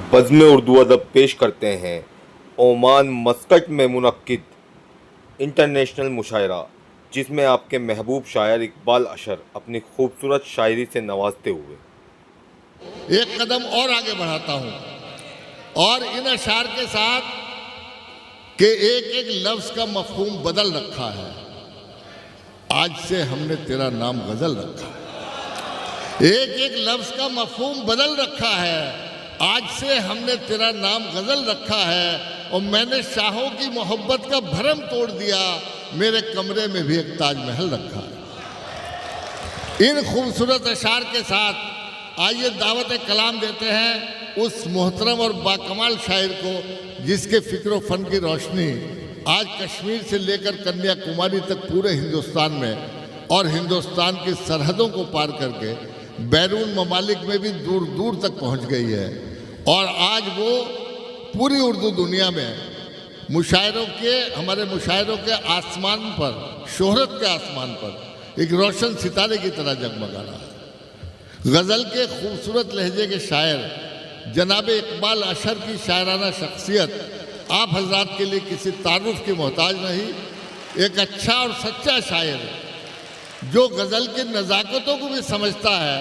बज़्म उर्दू अदब पेश करते हैं ओमान मस्कट में मुनक्किद इंटरनेशनल मुशायरा, जिसमें आपके महबूब शायर इकबाल अशर अपनी खूबसूरत शायरी से नवाजते हुए एक कदम और आगे बढ़ाता हूं और इन अशार के साथ कि एक एक लफ्ज का मफहूम बदल रखा है। आज से हमने तेरा नाम गजल रखा है। एक एक लफ्ज का मफहूम बदल रखा है। आज से हमने तेरा नाम गजल रखा है। और मैंने शाहों की मोहब्बत का भरम तोड़ दिया, मेरे कमरे में भी एक ताजमहल रखा है। इन खूबसूरत अशार के साथ आइए दावत कलाम देते हैं उस मोहतरम और बाकमाल शायर को जिसके फ़िक्र फ़न की रोशनी आज कश्मीर से लेकर कन्याकुमारी तक पूरे हिंदुस्तान में और हिंदुस्तान की सरहदों को पार करके बैरून ममालिक में भी दूर दूर तक पहुंच गई है। और आज वो पूरी उर्दू दुनिया में हमारे मुशायरों के आसमान पर, शोहरत के आसमान पर एक रोशन सितारे की तरह जगमगा रहा है। गज़ल के खूबसूरत लहजे के शायर जनाब इकबाल अशर की शायराना शख्सियत आप हजरात के लिए किसी तारुफ की मोहताज नहीं। एक अच्छा और सच्चा शायर जो गज़ल की नज़ाकतों को भी समझता है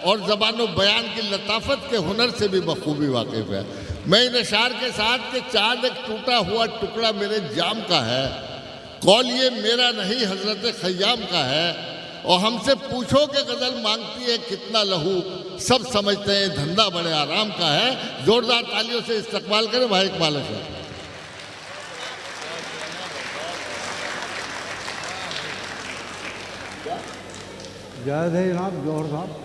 और ज़बान व बयान की लताफत के हुनर से भी बखूबी वाकिफ़ है। मैं इन अशार के साथ कि चाँद एक टूटा हुआ टुकड़ा मेरे जाम का है, कौल ये मेरा नहीं हज़रत ख़य्याम का है। और हमसे पूछो कि गज़ल मांगती है कितना लहू, सब समझते हैं धंधा बड़े आराम का है। ज़ोरदार तालियों से इस्तकबाल करें भाई इकबाल अशर। जायज़ है जनाब, जौहर साहब।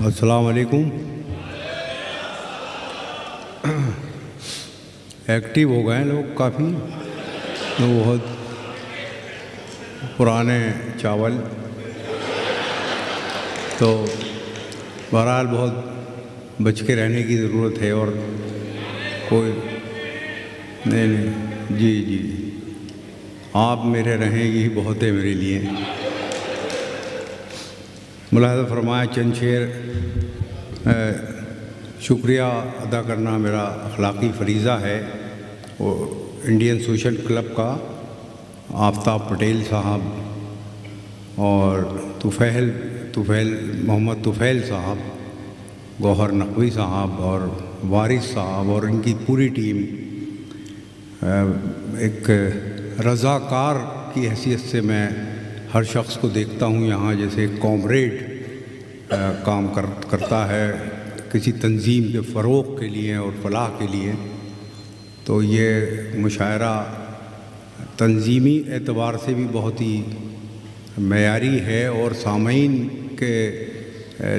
अस्सलाम वालेकुम। एक्टिव हो गए लोग काफ़ी, तो बहुत पुराने चावल, तो बहरहाल बहुत बच के रहने की ज़रूरत है। और कोई नहीं, जी जी, आप मेरे रहें यही बहुत है मेरे लिए। मुलाहिज़ा फरमाया चंद शेर शुक्रिया अदा करना मेरा अखलाक़ी फ़रीज़ा है। वो इंडियन सोशल क्लब का आफ्ताब पटेल साहब और तुफ़ैल मोहम्मद तुफ़ैल साहब, गौहर नकवी साहब और वारिस साहब और इनकी पूरी टीम एक रज़ाकार की हैसियत से मैं हर शख्स को देखता हूँ यहाँ जैसे एक कॉमरेड काम करता है किसी तंजीम के फ़रोग़ के लिए और फलाह के लिए। तो ये मुशायरा तंजीमी एतबार से भी बहुत ही मयारी है और सामईन के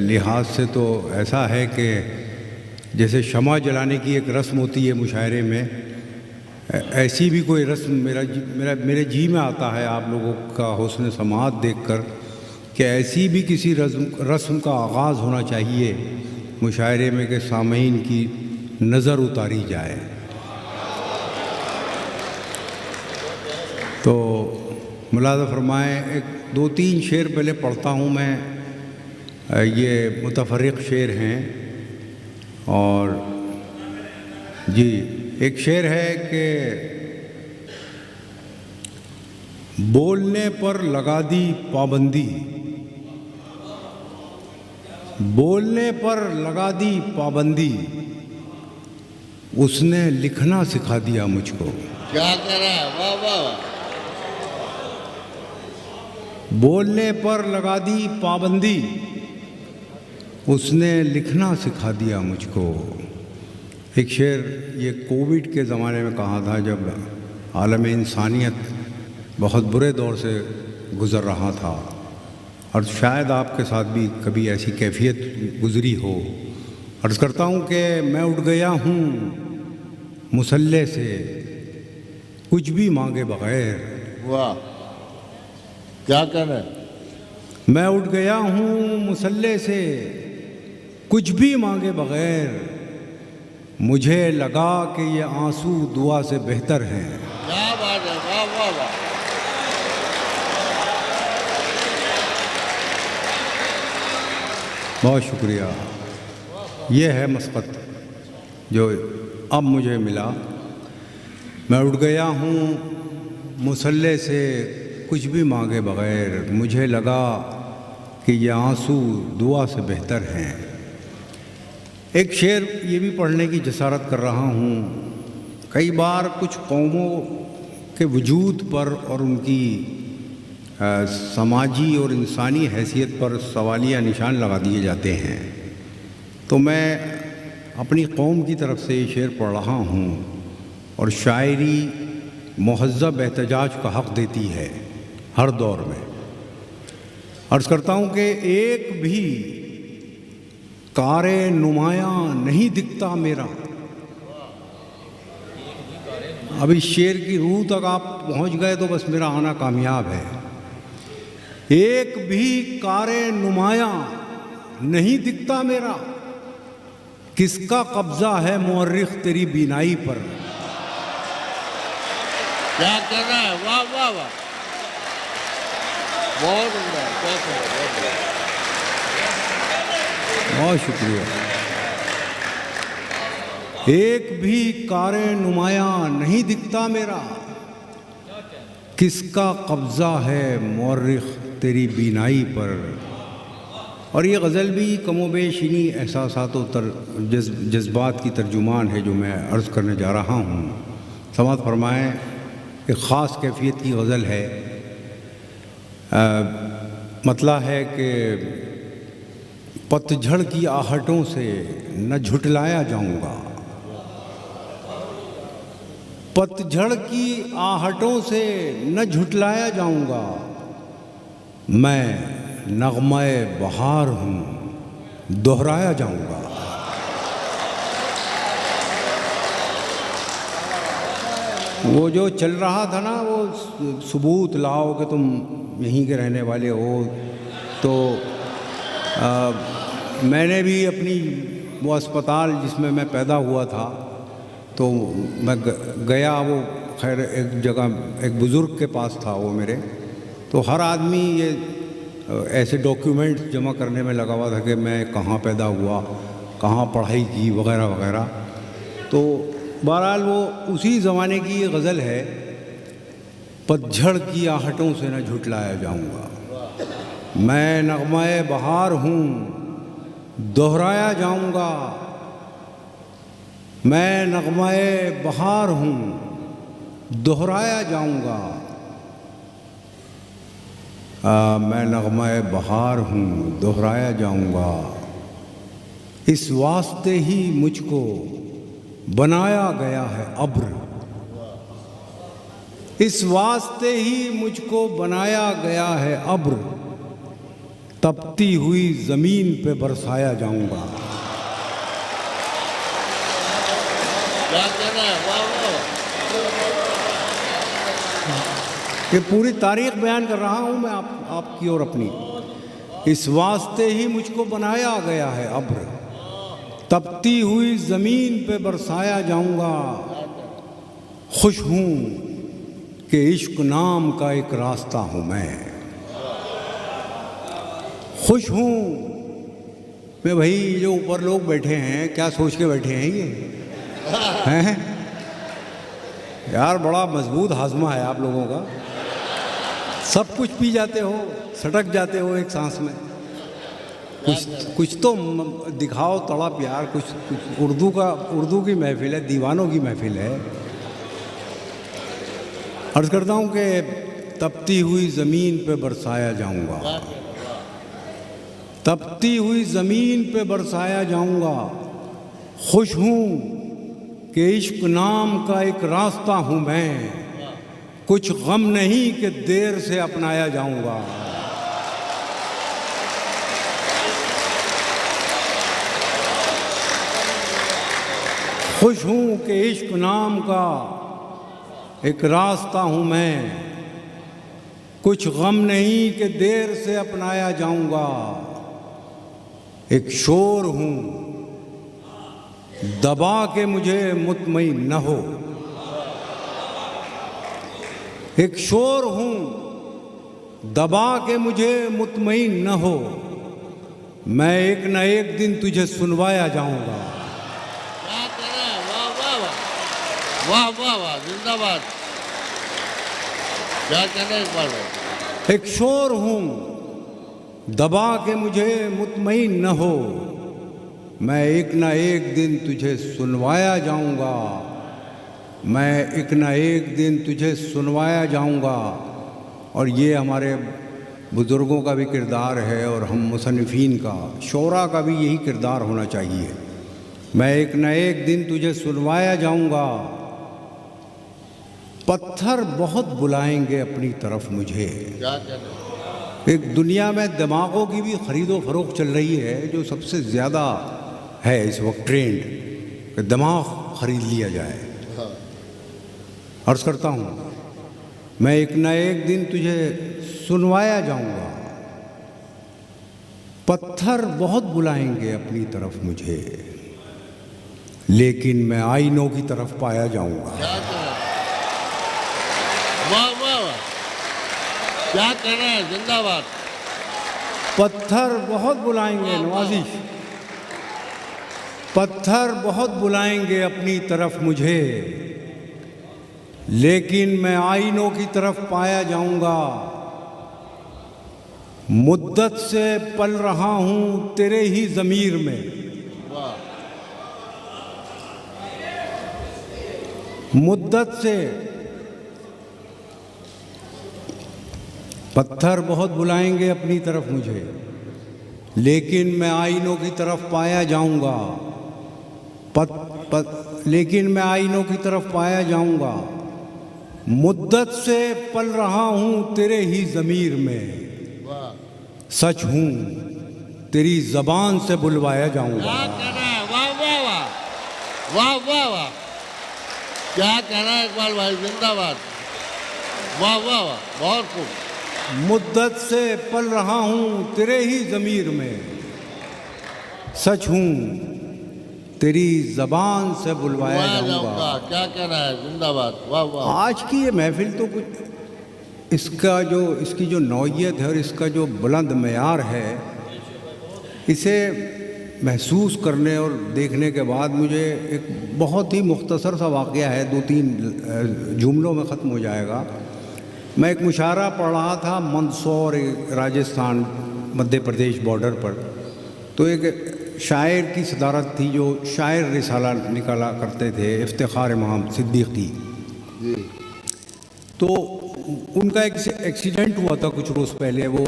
लिहाज से तो ऐसा है कि जैसे शमा जलाने की एक रस्म होती है मुशायरे में, ऐसी भी कोई रस्म मेरे जी में आता है आप लोगों का हुस्न समाअत देखकर कि ऐसी भी किसी रस्म का आगाज़ होना चाहिए मुशायरे में कि सामईन की नज़र उतारी जाए। तो मुलाज़ा फरमाएँ, एक दो तीन शेर पहले पढ़ता हूँ मैं। ये मुतफ़र्रिक़ शेर हैं। और जी, एक शेर है कि बोलने पर लगा दी पाबंदी, बोलने पर लगा दी पाबंदी, उसने लिखना सिखा दिया मुझको। क्या कह रहा है, वाह वाह वाह। बोलने पर लगा दी पाबंदी, उसने लिखना सिखा दिया मुझको। एक शेर ये कोविड के ज़माने में कहा था जब आलम इंसानियत बहुत बुरे दौर से गुज़र रहा था, और शायद आपके साथ भी कभी ऐसी कैफियत गुज़री हो। अर्ज़ करता हूँ कि मैं उठ गया हूँ मुसल्ले से कुछ भी मांगे बग़ैर। वाह, क्या कह रहे हैं। मैं उठ गया हूँ मुसल्ले से कुछ भी मांगे बग़ैर, मुझे लगा कि ये आंसू दुआ से बेहतर हैं। क्या बात है, वाह वाह वाह। बहुत शुक्रिया। ये है मस्कत जो अब मुझे मिला। मैं उठ गया हूँ मुसल्ले से कुछ भी मांगे बग़ैर। मुझे लगा कि ये आंसू दुआ से बेहतर हैं। एक शेर ये भी पढ़ने की जसारत कर रहा हूँ। कई बार कुछ कौमों के वजूद पर और उनकी समाजी और इंसानी हैसियत पर सवालिया निशान लगा दिए जाते हैं। तो मैं अपनी कौम की तरफ से ये शेर पढ़ रहा हूँ और शायरी मुहज़्ज़ब एहतजाज का हक़ देती है हर दौर में। अर्ज़ करता हूँ कि एक भी कारे नुमायाँ नहीं दिखता मेरा। अब इस शेर की रूह तक आप पहुँच गए तो बस मेरा आना कामयाब है। एक भी कारे नुमायाँ नहीं दिखता मेरा, किसका कब्ज़ा है मुअर्रिख़ तेरी बीनाई पर। क्या कर रहा है? वाह वाह वाह, बहुत उम्दा, बहुत शुक्रिया। एक भी कारे नुमायाँ नहीं दिखता मेरा, किसका कब्ज़ा है मुअर्रिख़ तेरी बीनाई पर। और ये गज़ल भी कमोबेश इन्हीं एहसासात और जज्बात की तर्जुमान है जो मैं अर्ज़ करने जा रहा हूँ। समाअत फरमाएँ, एक ख़ास कैफियत की गज़ल है। मतला है कि पतझड़ की आहटों से न झुटलाया जाऊँगा, पतझड़ की आहटों से न झुटलाया जाऊँगा, मैं नग़्मा-ए बहार हूँ दोहराया जाऊँगा। वो जो चल रहा था ना, वो सबूत लाओ कि तुम यहीं के रहने वाले हो, तो मैंने भी अपनी वो अस्पताल जिसमें मैं पैदा हुआ था, तो मैं गया। वो खैर एक जगह एक बुज़ुर्ग के पास था वो मेरे। तो हर आदमी ये ऐसे डॉक्यूमेंट जमा करने में लगा हुआ था कि मैं कहाँ पैदा हुआ, कहाँ पढ़ाई की, वगैरह वगैरह। तो बहरहाल वो उसी ज़माने की ये गज़ल है, पतझड़ की आहटों से न झुटलाया जाऊँगा, मैं नग़्मा-ए बहार हूँ दोहराया जाऊँगा, मैं नग़्मा-ए बहार हूँ दोहराया जाऊँगा, मैं नग़्मा-ए बहार हूँ दोहराया जाऊँगा। इस वास्ते ही मुझको बनाया गया है अब्र, इस वास्ते ही मुझको बनाया गया है अब्र, तपती हुई ज़मीन पे बरसाया जाऊँगा। क्या कर रहा है? वाह वाह, ये पूरी तारीख़ बयान कर रहा हूँ मैं आपकी और अपनी। इस वास्ते ही मुझको बनाया गया है अब्र, तपती हुई ज़मीन पे बरसाया जाऊँगा, खुश हूँ कि इश्क नाम का एक रास्ता हूँ मैं, खुश हूँ मैं। भाई जो ऊपर लोग बैठे हैं, क्या सोच के बैठे हैं ये हैं? यार बड़ा मजबूत हाजमा है आप लोगों का, सब कुछ पी जाते हो, सटक जाते हो एक सांस में। कुछ तो दिखाओ तड़प यार, कुछ उर्दू की महफिल है, दीवानों की महफिल है। अर्ज़ करता हूँ कि तपती हुई ज़मीन पे बरसाया जाऊँगा, तपती हुई ज़मीन पे बरसाया जाऊँगा, खुश हूँ कि इश्क नाम का एक रास्ता हूँ मैं, कुछ गम नहीं कि देर से अपनाया जाऊँगा। खुश हूँ कि इश्क नाम का एक रास्ता हूँ मैं, कुछ गम नहीं कि देर से अपनाया जाऊँगा। एक शोर हूँ दबा के मुझे मुतमईन न हो, एक शोर हूँ दबा के मुझे मुतमईन न हो, मैं एक न एक दिन तुझे सुनवाया जाऊंगा। क्या कह रहे हैं, वाह वाह वाह वाह वाह वाह, जिंदाबाद। क्या कह रहे हैं इकबाल भाई? एक शोर हूं, दबा के मुझे मुतमईन न हो, मैं एक न एक दिन तुझे सुनवाया जाऊंगा। मैं एक न एक दिन तुझे सुनवाया जाऊंगा। और ये हमारे बुज़ुर्गों का भी किरदार है और हम मुसन्निफ़ीन का, शोरा का भी यही किरदार होना चाहिए। मैं एक न एक दिन तुझे सुनवाया जाऊंगा। पत्थर बहुत बुलाएंगे अपनी तरफ मुझे। क्या कह रहे हैं? एक दुनिया में दिमागों की भी खरीदो फरोख्त चल रही है, जो सबसे ज़्यादा है इस वक्त ट्रेंड, कि दिमाग खरीद लिया जाए। हाँ। अर्ज़ करता हूँ, मैं एक न एक दिन तुझे सुनवाया जाऊंगा। पत्थर बहुत बुलाएंगे अपनी तरफ मुझे, लेकिन मैं आईनों की तरफ पाया जाऊंगा। क्या कह रहे हैं? वाह वाह वाह, क्या कह रहे हैं, जिंदाबाद। पत्थर बहुत बुलाएंगे, नवाजिश, पत्थर बहुत बुलाएंगे अपनी तरफ मुझे, लेकिन मैं आईनों की तरफ पाया जाऊंगा। मुद्दत से पल रहा हूं तेरे ही ज़मीर में, वाह, मुद्दत से। पत्थर बहुत बुलाएंगे अपनी तरफ मुझे, लेकिन मैं आईनों की तरफ पाया जाऊंगा। लेकिन मैं आईनों की तरफ पाया जाऊंगा। मुद्दत से पल रहा हूं तेरे ही ज़मीर में, वाह। सच हूं तेरी ज़बान से बुलवाया जाऊंगा। क्या कह रहे हैं, वाह वाह वाह, वाह वाह वाह, क्या कह रहे हैं इकबाल भाई, जिंदाबाद। वाह वाह वाह, बहुत खूब। मुद्दत से पल रहा हूं तेरे ही ज़मीर में, सच हूं तेरी ज़बान से बुलवाया जाऊंगा। क्या कह रहा है, जिंदाबाद। वाह वाह। आज की ये महफिल तो कुछ इसकी जो नौइयत है और इसका जो बुलंद मेयार है, इसे महसूस करने और देखने के बाद मुझे एक बहुत ही मुख्तसर सा वाक़या है, 2-3 जुमलों में ख़त्म हो जाएगा। मैं एक मुशायरा पढ़ रहा था मंदसौर, राजस्थान मध्य प्रदेश बॉर्डर पर। तो एक शायर की सदारत थी जो शायर रिसाला निकाला करते थे, इफ्तिखार इमाम सिद्दीकी। तो उनका एक एक्सीडेंट हुआ था कुछ रोज़ पहले। वो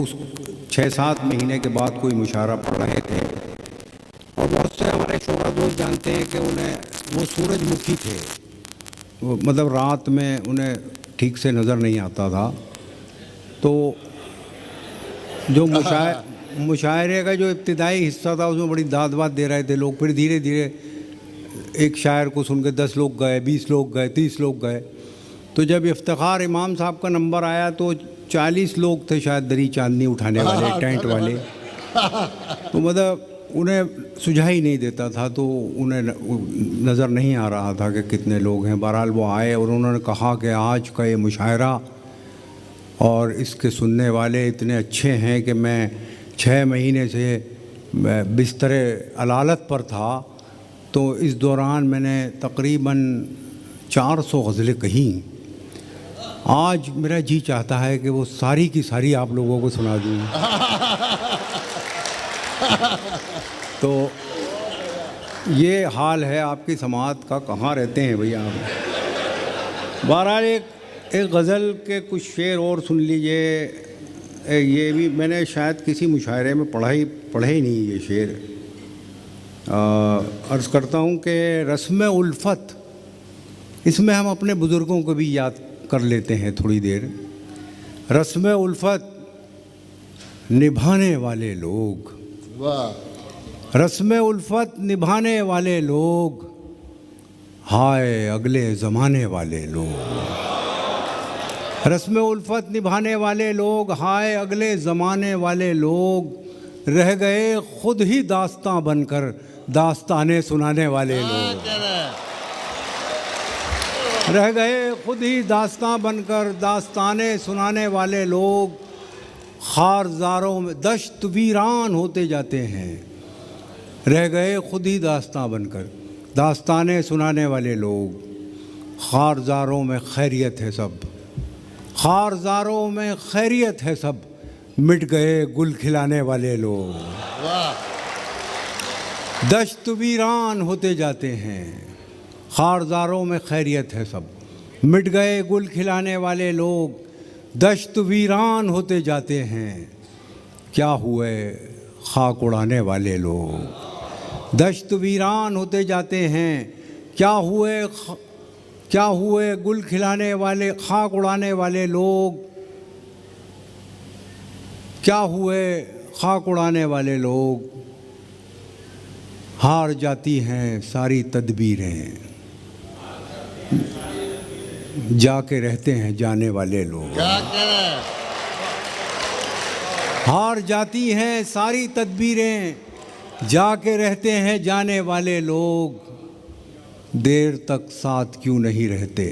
उस 6-7 महीने के बाद कोई मुशायरा पढ़ रहे थे, और बहुत से हमारे शोरा दोस्त जानते हैं कि वो सूरजमुखी थे। वो मतलब रात में उन्हें ठीक से नज़र नहीं आता था। तो जो मुशायरे का जो इब्तिदाई हिस्सा था उसमें बड़ी दाद वाद दे रहे थे लोग। फिर धीरे धीरे एक शायर को सुन के 10 लोग गए, 20 लोग गए, 30 लोग गए। तो जब इफ्तिखार इमाम साहब का नंबर आया तो 40 लोग थे शायद दरी चांदनी उठाने वाले, टेंट वाले। तो मतलब उन्हें सुझाई नहीं देता था, तो उन्हें नज़र नहीं आ रहा था कि कितने लोग हैं। बहरहाल वो आए और उन्होंने कहा कि आज का ये मुशायरा और इसके सुनने वाले इतने अच्छे हैं कि मैं 6 महीने से बिस्तर अलालत पर था, तो इस दौरान मैंने तकरीबन 400 गज़लें कहीं। आज मेरा जी चाहता है कि वो सारी की सारी आप लोगों को सुना दूँ। तो ये हाल है आपकी समात का। कहाँ रहते हैं भैया आप? बहरहाल एक गज़ल के कुछ शेर और सुन लीजिए। ये भी मैंने शायद किसी मुशायरे में पढ़े ही नहीं ये शेर। अर्ज़ करता हूँ कि रस्म उल्फत, इसमें हम अपने बुज़ुर्गों को भी याद कर लेते हैं थोड़ी देर। रस्म उल्फत निभाने वाले लोग, वाह। रस्म उल्फत निभाने वाले लोग, हाय अगले ज़माने वाले लोग। रस्म उल्फत निभाने वाले लोग, हाय अगले ज़माने वाले लोग, रह गए खुद ही दास्तां बनकर दास्तानें सुनाने वाले लोग। रह गए खुद ही दास्तां बनकर दास्तानें सुनाने वाले लोग, खारजारों में दश्त वीरान होते जाते हैं, रह गए खुद ही दास्तां बनकर। दास्तानें सुनाने वाले लोग, खारजारों में खैरियत है सब, खारजारों में खैरियत है सब, मिट गए गुल खिलाने वाले लोग। दश्त वीरान होते जाते हैं, खारजारों में खैरियत है सब, मिट गए गुल खिलाने वाले लोग। दश्त वीरान होते जाते हैं, क्या हुए खाक उड़ाने वाले लोग। दश्त वीरान होते जाते हैं, क्या हुए गुल खिलाने वाले, खाक उड़ाने वाले लोग। क्या हुए खाक उड़ाने वाले लोग। हार जाती हैं सारी तदबीरें, जाके रहते हैं जाने वाले लोग। क्या करें? हार जाती हैं सारी तदबीरें, जाके रहते हैं जाने वाले लोग। देर तक साथ क्यों नहीं रहते,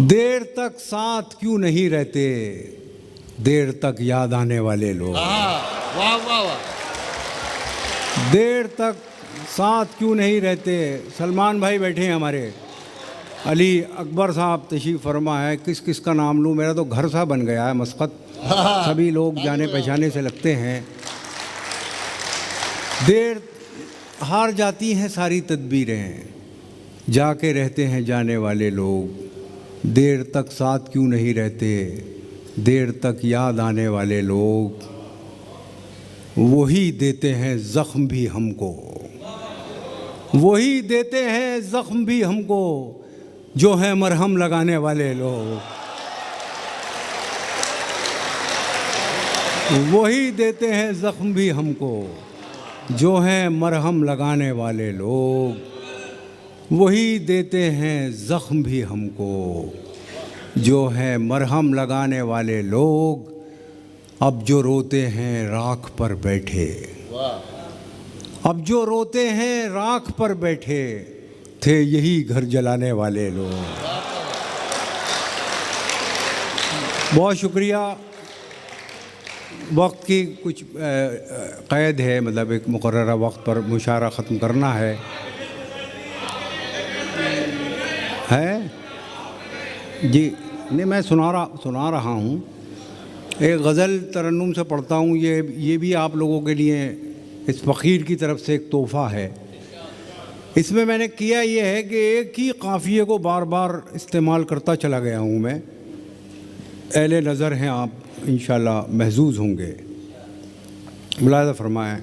देर तक साथ क्यों नहीं रहते, देर तक याद आने वाले लोग। वाह वाह वाह। देर तक साथ क्यों नहीं रहते। सलमान भाई बैठे हैं हमारे, अली अकबर साहब तशरीफ़ फरमा है। किस किस का नाम लूँ, मेरा तो घर सा बन गया है मस्कत, सभी लोग जाने पहचाने से लगते हैं। देर हार जाती हैं सारी तदबीरें, जाके रहते हैं जाने वाले लोग। देर तक साथ क्यों नहीं रहते, देर तक याद आने वाले लोग। वही देते हैं ज़ख्म भी हमको, वही देते हैं ज़ख्म भी हमको, जो है मरहम लगाने वाले लोग। वही देते हैं ज़ख्म भी हमको, जो हैं मरहम लगाने वाले लोग। वही देते हैं ज़ख्म भी हमको, जो है मरहम लगाने वाले लोग। अब जो रोते हैं राख पर बैठे, अब जो रोते हैं राख पर बैठे, थे यही घर जलाने वाले लोग। बहुत शुक्रिया। वक्त की कुछ क़ैद है, मतलब एक मुकर्ररा वक्त पर मुशायरा ख़त्म करना है। जी नहीं, मैं सुना रहा हूँ। एक गज़ल तरन्नुम से पढ़ता हूँ। ये भी आप लोगों के लिए इस फ़कीर की तरफ से एक तोहफ़ा है। इसमें मैंने किया ये है कि एक ही काफ़िए को बार बार इस्तेमाल करता चला गया हूँ मैं। अहले नज़र हैं आप, इंशाल्लाह महजूज़ होंगे। मुलाहिज़ा फरमाएँ।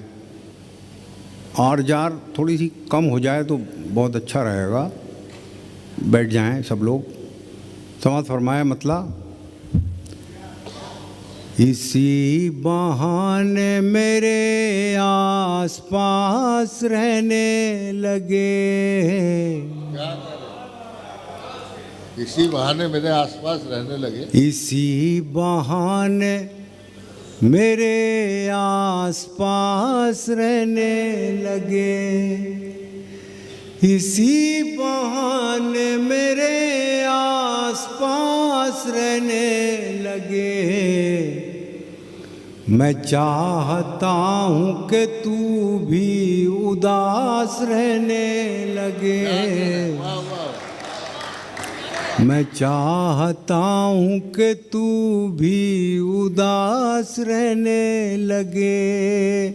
आर जार थोड़ी सी कम हो जाए तो बहुत अच्छा रहेगा। बैठ जाएं सब लोग, समाअत फरमाएँ। मतलब इसी बहाने मेरे आस पास रहने लगे, इसी बहाने मेरे आसपास रहने लगे, इसी बहाने मेरे आस पास रहने लगे, इसी बहाने मेरे आस पास रहने लगे। मैं चाहता हूँ कि तू भी उदास रहने लगे, मैं चाहता हूँ कि तू भी उदास रहने लगे।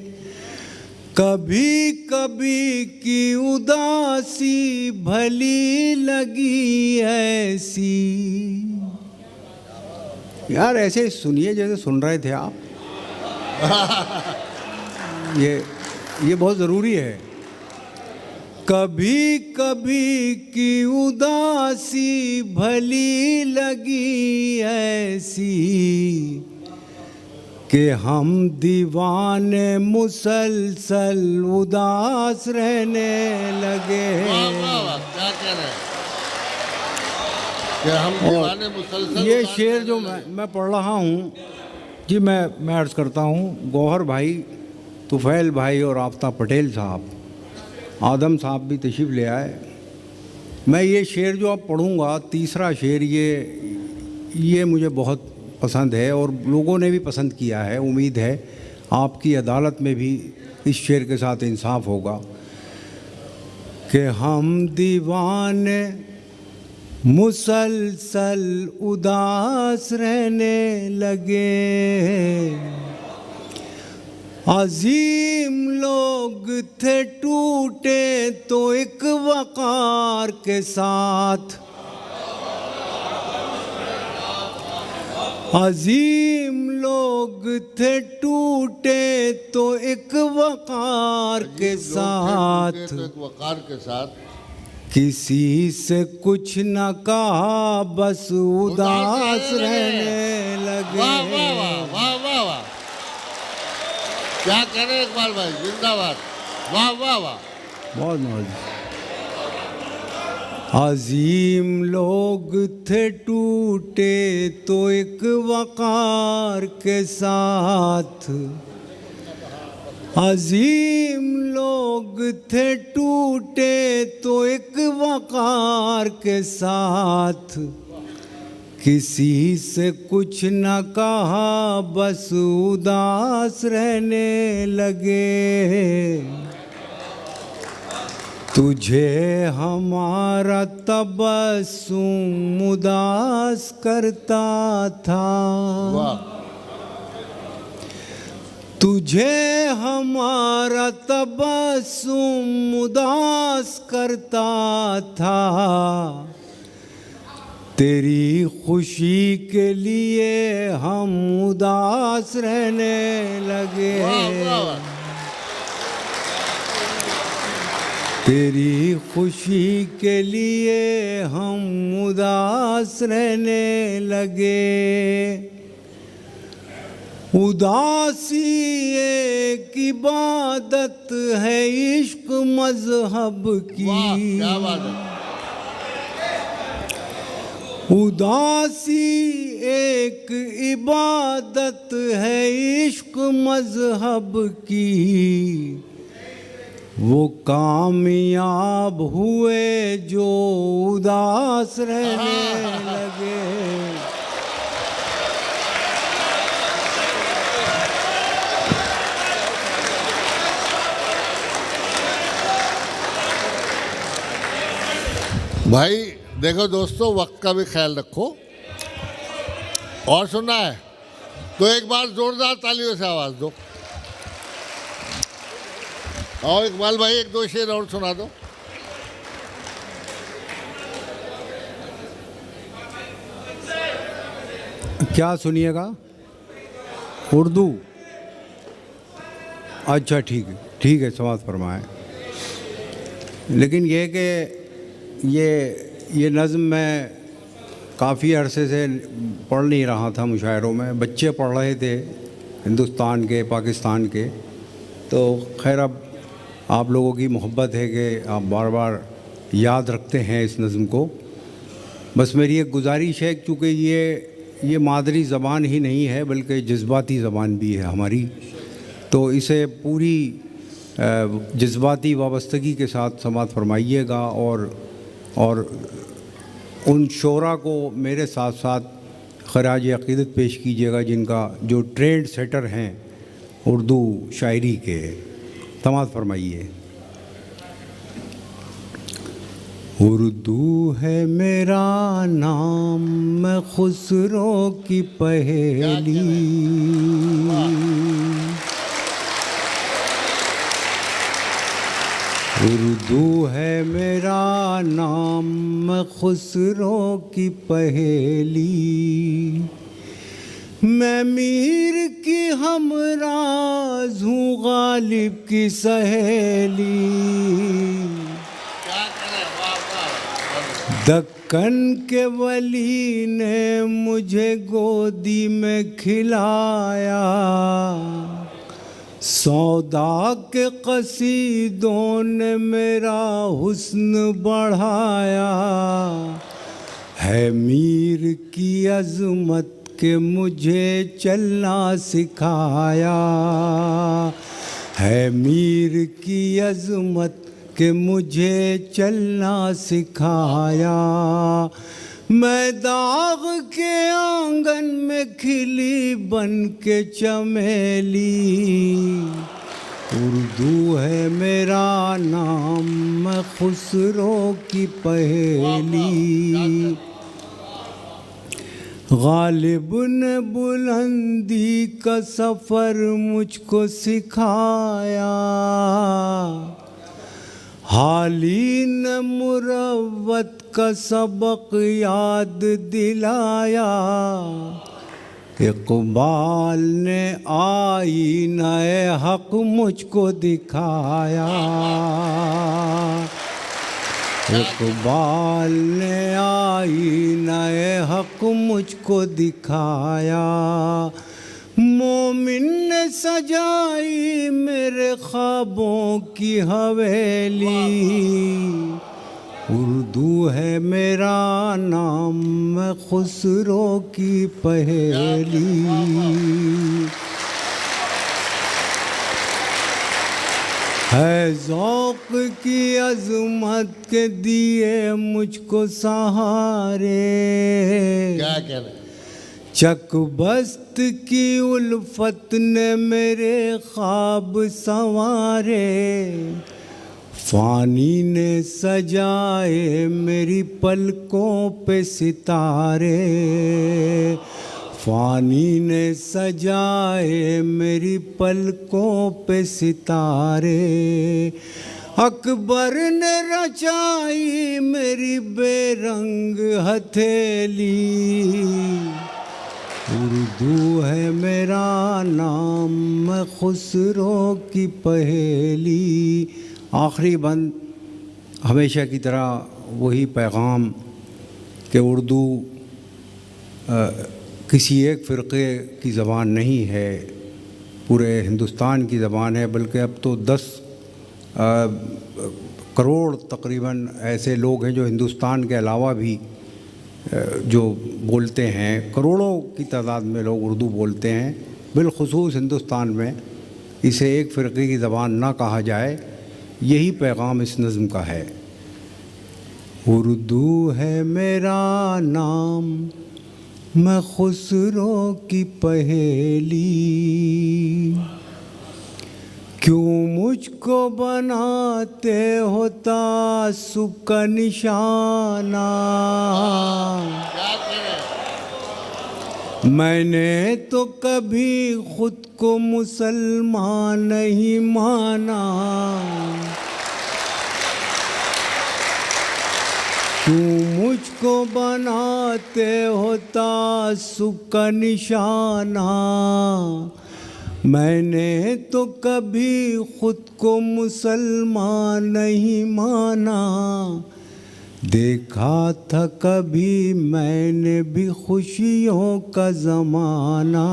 कभी कभी की उदासी भली लगी ऐसी। यार ऐसे सुनिए जैसे सुन रहे थे आप। ये बहुत ज़रूरी है। कभी कभी की उदासी भली लगी ऐसी, कि हम दीवाने मुसलसल उदास रहने लगे। क्या कह रहे हैं कि हम दीवाने मुसलसल। ये शेर जो मैं पढ़ रहा हूँ जी, मैं अर्ज़ करता हूँ। गौहर भाई, तुफ़ैल भाई और आफ्ताब पटेल साहब, आदम साहब भी तशरीफ़ ले आए। मैं ये शेर जो अब पढ़ूँगा, तीसरा शेर, ये मुझे बहुत पसंद है और लोगों ने भी पसंद किया है। उम्मीद है आपकी अदालत में भी इस शेर के साथ इंसाफ होगा कि हम दीवाने मुसलसल उदास रहने लगे, अजीम लोग थे टूटे तो एक वक़ार के साथ, अजीम लोग थे टूटे तो एक वक़ार के साथ, एक वक़ार के साथ, किसी से कुछ न कहा बस उदास रहने लगे। वाह वाह वाह वाह वाह वाह, क्या करें इकबाल भाई, जिंदाबाद, वाह वाह वाह, बहुत मौज। अजीम लोग थे टूटे तो एक वक़ार के साथ, अजीम लोग थे टूटे तो एक वक़ार के साथ, किसी से कुछ न कहा बस उदास रहने लगे, तुझे हमारा तबस्सुम उदास करता था, तुझे हमारा तबस्सुम उदास करता था, तेरी खुशी के लिए हम उदास रहने लगे, तेरी खुशी के लिए हम उदास रहने लगे, उदासी एक इबादत है इश्क मजहब की, क्या बात है, उदासी एक इबादत है इश्क मजहब की, वो कामयाब हुए जो उदास रहने लगे, भाई देखो दोस्तों, वक्त का भी ख्याल रखो, और सुनना है तो एक बार जोरदार तालियों से आवाज दो। आओ इकबाल भाई, एक दो शेर और सुना दो। क्या सुनिएगा? उर्दू? अच्छा ठीक है, समाज फरमाएं। लेकिन ये कि ये नज़्म मैं काफ़ी अरसे से पढ़ नहीं रहा था मुशायरों में, बच्चे पढ़ रहे थे हिंदुस्तान के, पाकिस्तान के, तो खैर अब आप लोगों की मोहब्बत है कि आप बार बार याद रखते हैं इस नज़्म को। बस मेरी एक गुजारिश है, क्योंकि ये मादरी ज़बान ही नहीं है बल्कि जज्बाती ज़बान भी है हमारी, तो इसे पूरी जज्बाती वाबस्तगी के साथ समाअत फरमाइएगा और उन शोरा को मेरे साथ साथ खराज अक़ीदत पेश कीजिएगा जिनका जो ट्रेंड सेटर हैं उर्दू शायरी के। समाअत फरमाइए। उर्दू है मेरा नाम, मैं खुसरो की पहेली, उर्दू है मेरा नाम, मैं खुसरो की पहेली, मैं मीर की हमराज हूँ गालिब की सहेली, दक्कन के वली ने मुझे गोदी में खिलाया, सौदा के कसीदों ने मेरा हुस्न बढ़ाया, है मीर की अज़मत के मुझे चलना सिखाया, है मीर की अज़मत के मुझे चलना सिखाया, मैं दाग के आंगन में खिली बन के चमेली, उर्दू है मेरा नाम, मैं खुसरो की पहेली। गालिब ने बुलंदी का सफ़र मुझको सिखाया, हाली ने मुरव्वत का सबक याद दिलाया। इक़बाल ने आईना-ए हक़ मुझको दिखाया, इक़बाल ने आईना-ए हक़ मुझको दिखाया। मोमिन ने सजाई मेरे ख्वाबों की हवेली, उर्दू है मेरा नाम, मैं खुसरो की पहेली। है ज़ौक़ की अज़मत के दिए मुझको सहारे, क्या कह रहे? चकबस्त की उल्फत ने मेरे ख्वाब संवारे, फ़ानी ने सजाए मेरी पलकों पे सितारे, फ़ानी ने सजाए मेरी पलकों पे सितारे। अकबर ने रचाई मेरी बेरंग हथेली, उर्दू है मेरा नाम, मैं खुसरो की पहेली। आखिरी बंद हमेशा की तरह वही पैगाम कि उर्दू किसी एक फ़िरक़े की ज़बान नहीं है, पूरे हिंदुस्तान की ज़बान है। बल्कि अब तो 10 करोड़ तकरीबन ऐसे लोग हैं जो हिंदुस्तान के अलावा भी जो बोलते हैं, करोड़ों की तादाद में लोग उर्दू बोलते हैं। बिलखुसूस हिंदुस्तान में इसे एक फ़िरक़े की ज़बान ना कहा जाए, यही पैगाम इस नज़्म का है। उर्दू है मेरा नाम, मैं खुसरो की पहेली, क्यों मुझको बनाते हो तासुब का निशाना। मैंने तो कभी खुद को मुसलमान नहीं माना, क्यों मुझको बनाते हो तासुब का निशाना। मैंने तो कभी खुद को मुसलमान नहीं माना, देखा था कभी मैंने भी खुशियों का ज़माना,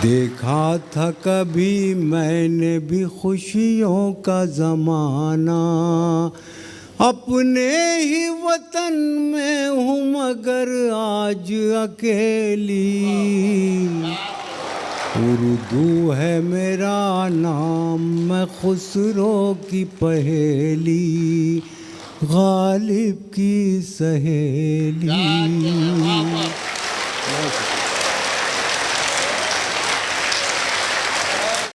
देखा था कभी मैंने भी खुशियों का ज़माना। अपने ही वतन में हूँ मगर आज अकेली, उर्दू है मेरा नाम, मैं खुसरो की पहेली, गालिब की सहेली।